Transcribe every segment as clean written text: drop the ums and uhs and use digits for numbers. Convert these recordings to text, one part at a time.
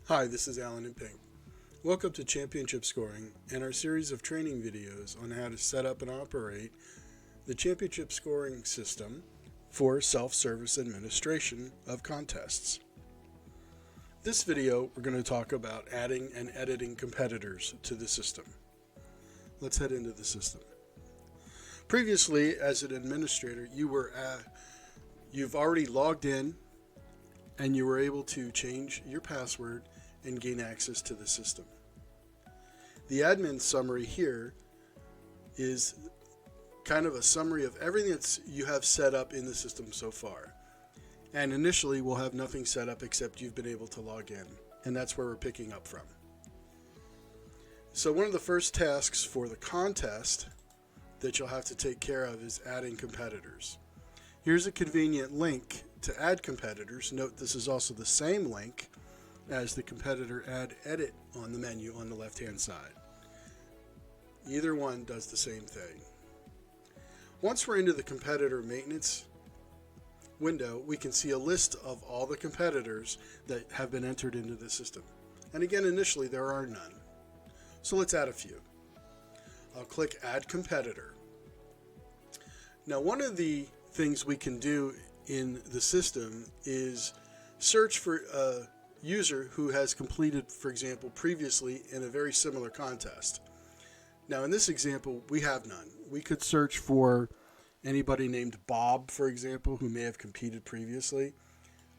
Hi, this is Alan in Pink. Welcome to Championship Scoring and our series of training videos on how to set up and operate the Championship Scoring system for self-service administration of contests. This video, we're going to talk about adding and editing competitors to the system. Let's head into the system. Previously, as an administrator, you've already logged in and you were able to change your password and gain access to the system. The admin summary here is kind of a summary of everything that you have set up in the system so far. And initially we'll have nothing set up except you've been able to log in, and that's where we're picking up from. So one of the first tasks for the contest that you'll have to take care of is adding competitors. Here's a convenient link to add competitors. Note this is also the same link as the competitor add edit on the menu on the left hand side. Either one does the same thing. Once we're into the competitor maintenance window, we can see a list of all the competitors that have been entered into the system. And again, initially there are none. So let's add a few. I'll click Add Competitor. Now, one of the things we can do in the system is search for a user who has completed, for example, previously in a very similar contest. Now, in this example, we have none. We could search for anybody named Bob, for example, who may have competed previously.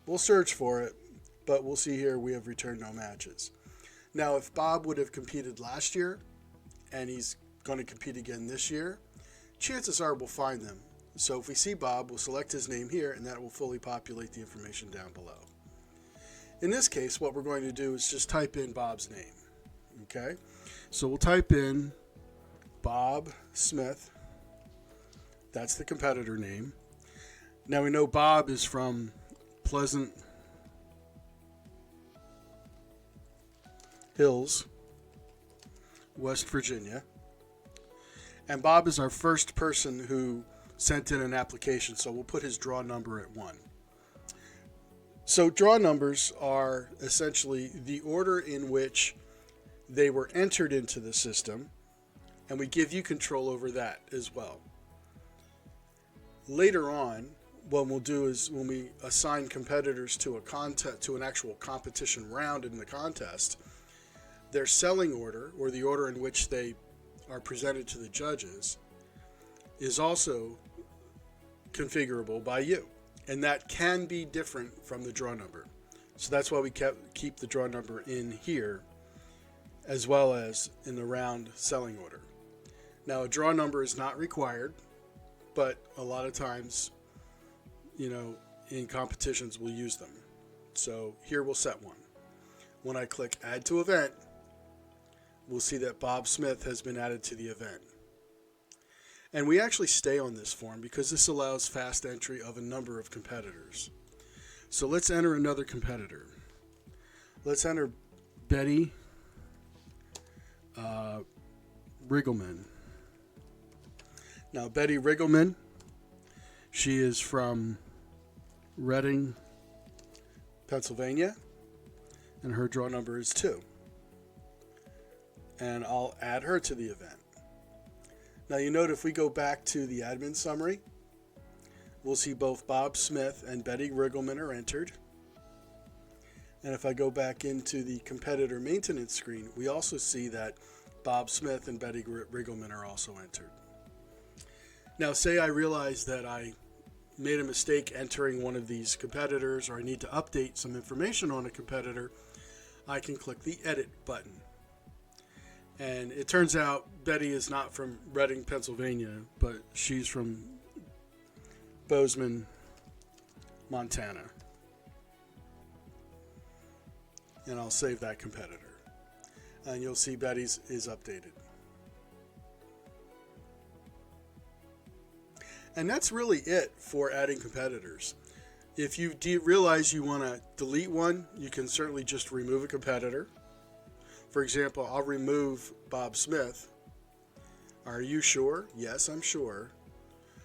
We'll search for it, but we'll see here we have returned no matches. Now, if Bob would have competed last year and he's going to compete again this year, chances are we'll find them. So if we see Bob, we'll select his name here, and that will fully populate the information down below. In this case, what we're going to do is just type in Bob's name. Okay? So we'll type in Bob Smith. That's the competitor name. Now we know Bob is from Pleasant Hills, West Virginia. And Bob is our first person who sent in an application, so we'll put his draw number at 1. So draw numbers are essentially the order in which they were entered into the system, and we give you control over that as well. Later on, what we'll do is when we assign competitors to an actual competition round in the contest, their selling order, or the order in which they are presented to the judges, is also configurable by you, and that can be different from the draw number. So that's why we keep the draw number in here as well as in the round selling order. Now, a draw number is not required, but a lot of times, in competitions we'll use them. So here we'll set one. When I click Add to Event, we'll see that Bob Smith has been added to the event. And we actually stay on this form because this allows fast entry of a number of competitors. So let's enter another competitor. Let's enter Betty Riggleman. Now, Betty Riggleman, she is from Reading, Pennsylvania, and her draw number is 2. And I'll add her to the event. Now you note if we go back to the admin summary, we'll see both Bob Smith and Betty Riggleman are entered. And if I go back into the competitor maintenance screen, we also see that Bob Smith and Betty Riggleman are also entered. Now say I realize that I made a mistake entering one of these competitors, or I need to update some information on a competitor, I can click the Edit button. And it turns out Betty is not from Reading, Pennsylvania, but she's from Bozeman, Montana. And I'll save that competitor. And you'll see Betty's is updated. And that's really it for adding competitors. If you realize you want to delete one, you can certainly just remove a competitor. For example, I'll remove Bob Smith. Are you sure? Yes, I'm sure.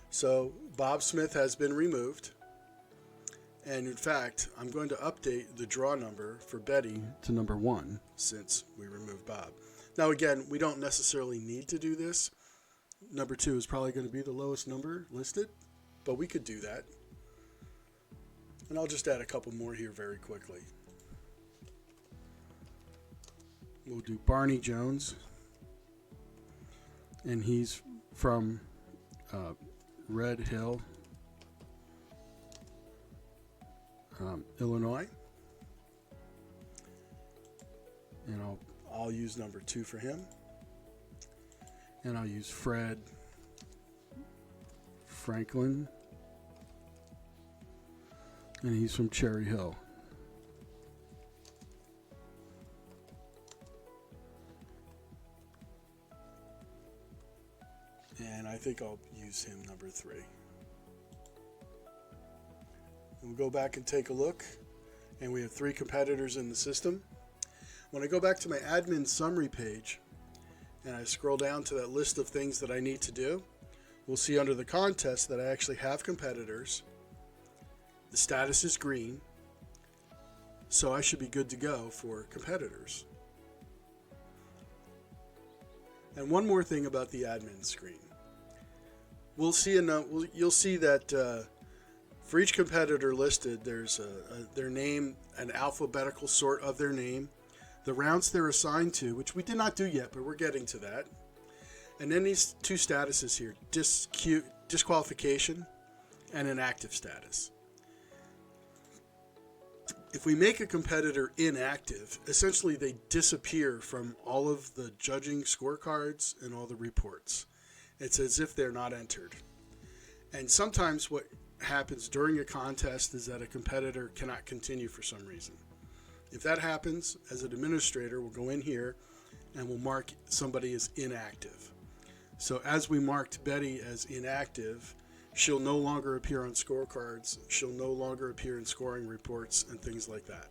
So Bob Smith has been removed. And in fact, I'm going to update the draw number for Betty to number 1 since we removed Bob. Now again, we don't necessarily need to do this. Number 2 is probably going to be the lowest number listed, but we could do that. And I'll just add a couple more here very quickly. We'll do Barney Jones, and he's from Red Hill, Illinois. And I'll use number 2 for him. And I'll use Fred Franklin, and he's from Cherry Hill. And I think I'll use him number 3. We'll go back and take a look, and we have 3 competitors in the system. When I go back to my admin summary page and I scroll down to that list of things that I need to do, we'll see under the contest that I actually have competitors. The status is green, so I should be good to go for competitors. And one more thing about the admin screen. You'll see that for each competitor listed, there's their name, an alphabetical sort of their name, the rounds they're assigned to, which we did not do yet, but we're getting to that. And then these 2 statuses here, disqualification and an active status. If we make a competitor inactive, essentially they disappear from all of the judging scorecards and all the reports. It's as if they're not entered. And sometimes what happens during a contest is that a competitor cannot continue for some reason. If that happens, as an administrator, we'll go in here and we'll mark somebody as inactive. So as we marked Betty as inactive, she'll no longer appear on scorecards, she'll no longer appear in scoring reports and things like that.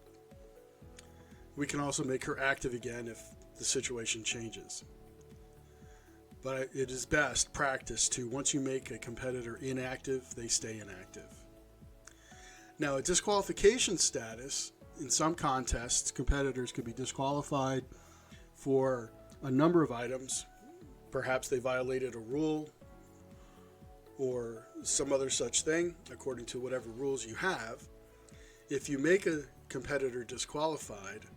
We can also make her active again if the situation changes. But it is best practice to, once you make a competitor inactive, they stay inactive. Now, a disqualification status, in some contests, competitors could be disqualified for a number of items. Perhaps they violated a rule or some other such thing, according to whatever rules you have. If you make a competitor disqualified,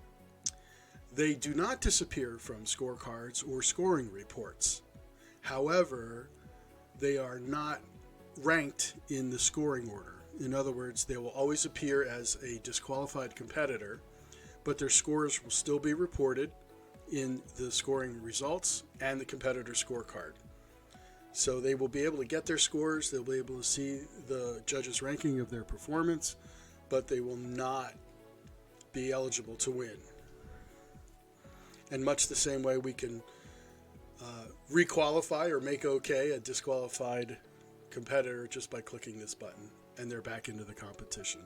they do not disappear from scorecards or scoring reports. However, they are not ranked in the scoring order. In other words, they will always appear as a disqualified competitor, but their scores will still be reported in the scoring results and the competitor scorecard. So they will be able to get their scores, they'll be able to see the judges' ranking of their performance, but they will not be eligible to win. And much the same way we can requalify or make okay a disqualified competitor just by clicking this button, and they're back into the competition.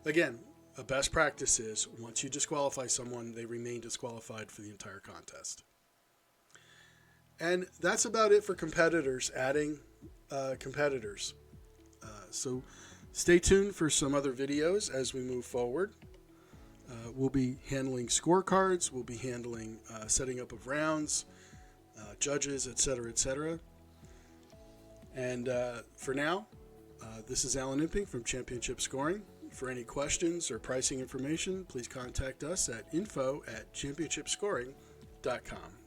Again, a best practice is once you disqualify someone, they remain disqualified for the entire contest. And that's about it for competitors, adding competitors. So stay tuned for some other videos as we move forward. We'll be handling scorecards, we'll be handling setting up of rounds, judges, etc., etc. And for now, this is Alan Imping from Championship Scoring. For any questions or pricing information, please contact us at info@championshipscoring.com.